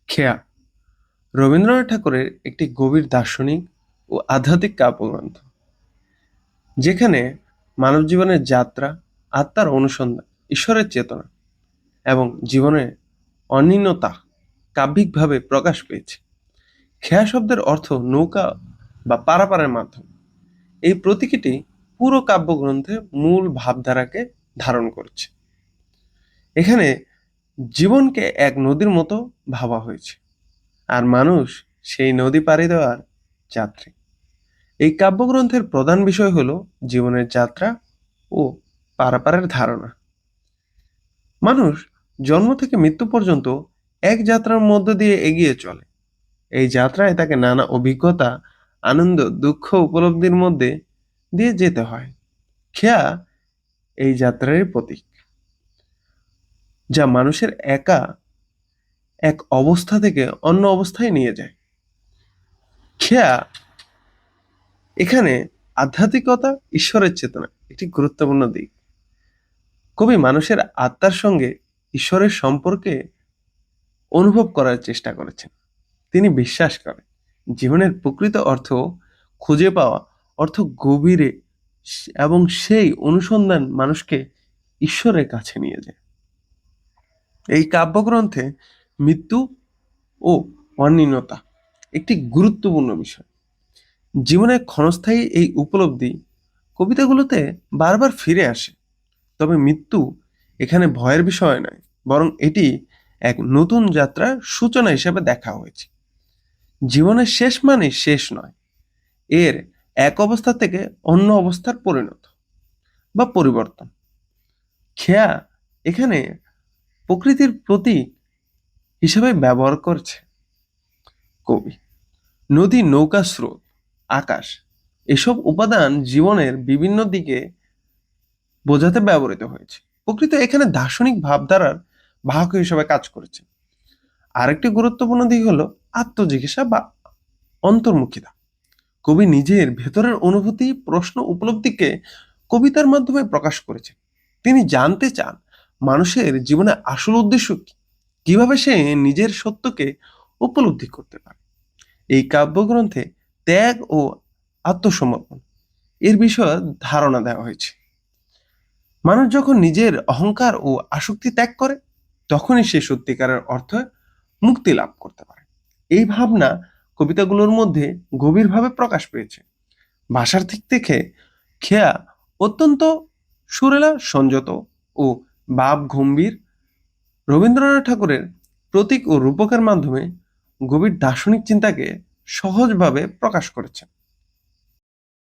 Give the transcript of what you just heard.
খেয়া রবীন্দ্রনাথ ঠাকুরের একটি গভীর দার্শনিক ও আধ্যাত্মিক কাব্যগ্রন্থ, যেখানে মানব জীবনের যাত্রা, আত্মার অনুসন্ধান, ঈশ্বরের চেতনা এবং জীবনের অনিন্যতা কাব্যিকভাবে প্রকাশ পেয়েছে। খেয়া শব্দের অর্থ নৌকা বা পারাপারের মাধ্যম। এই প্রতীকটি পুরো কাব্যগ্রন্থে মূল ভাবধারাকে ধারণ করছে। এখানে জীবনকে এক নদীর মতো ভাবা হয়েছে, আর মানুষ সেই নদী পাড়ি দেওয়ার যাত্রী। এই কাব্যগ্রন্থের প্রধান বিষয় হলো জীবনের যাত্রা ও পারাপারের ধারণা। মানুষ জন্ম থেকে মৃত্যু পর্যন্ত এক যাত্রার মধ্য দিয়ে এগিয়ে চলে। এই যাত্রায় তাকে নানা অভিজ্ঞতা, আনন্দ, দুঃখ, উপলব্ধির মধ্যে দিয়ে যেতে হয়। খেয়া এই যাত্রারই প্রতীক, যা মানুষের একা এক অবস্থা থেকে অন্য অবস্থায় নিয়ে যায়। খেয়া এখানে আধ্যাত্মিকতা, ঈশ্বরের চেতনা একটি গুরুত্বপূর্ণ দিক। কবি মানুষের আত্মার সঙ্গে ঈশ্বরের সম্পর্কে অনুভব করার চেষ্টা করেছেন। তিনি বিশ্বাস করেন জীবনের প্রকৃত অর্থ খুঁজে পাওয়া অর্থ গভীরে, এবং সেই অনুসন্ধান মানুষকে ঈশ্বরের কাছে নিয়ে যায়। এই কাব্যগ্রন্থে মৃত্যু ও অনির্ণতা একটি গুরুত্বপূর্ণ বিষয়। জীবনের ক্ষণস্থায়ী এই উপলব্ধি কবিতাগুলোতে বারবার ফিরে আসে। তবে মৃত্যু এখানে ভয়ের বিষয় নয়, বরং এটি এক নতুন যাত্রার সূচনা হিসেবে দেখা হয়েছে। জীবনের শেষ মানে শেষ নয়, এর এক অবস্থা থেকে অন্য অবস্থার পরিণত বা পরিবর্তন। খেয়া এখানে প্রকৃতির প্রতীক হিসেবে ব্যবহার করছে কবি। নদী, নৌকা, স্রোত, আকাশ, এসব উপাদান জীবনের বিভিন্ন দিকে বোঝাতে ব্যবহৃত হয়েছে। প্রকৃতি এখানে দার্শনিক ভাবধারার বাহক হিসেবে কাজ করেছে। আরেকটি গুরুত্বপূর্ণ দিক হলো আত্মজিজ্ঞাসা বা অন্তর্মুখিতা। কবি নিজের ভেতরের অনুভূতি, প্রশ্ন, উপলব্ধিকে কবিতার মাধ্যমে প্রকাশ করেছেন। তিনি জানতে চান মানুষের জীবনে আসল উদ্দেশ্য কি, কিভাবে সে নিজের সত্যকে উপলব্ধি করতে পারে। এই কাব্যগ্রন্থে ত্যাগ ও আত্মসমর্পণ এর বিষয়ে ধারণা দেওয়া হয়েছে। মানুষ যখন নিজের অহংকার ও আসক্তি ত্যাগ করে, তখনই সে সত্যিকারের অর্থে মুক্তি লাভ করতে পারে। এই ভাবনা কবিতাগুলোর মধ্যে গভীরভাবে প্রকাশ পেয়েছে। ভাষার দিক থেকে খেয়া অত্যন্ত সুরেলা, সংযত ও ভাব গম্ভীর। রবীন্দ্রনাথ ঠাকুরের প্রতীক ও রূপকের মাধ্যমে গভীর দার্শনিক চিন্তাকে সহজভাবে প্রকাশ করেছেন।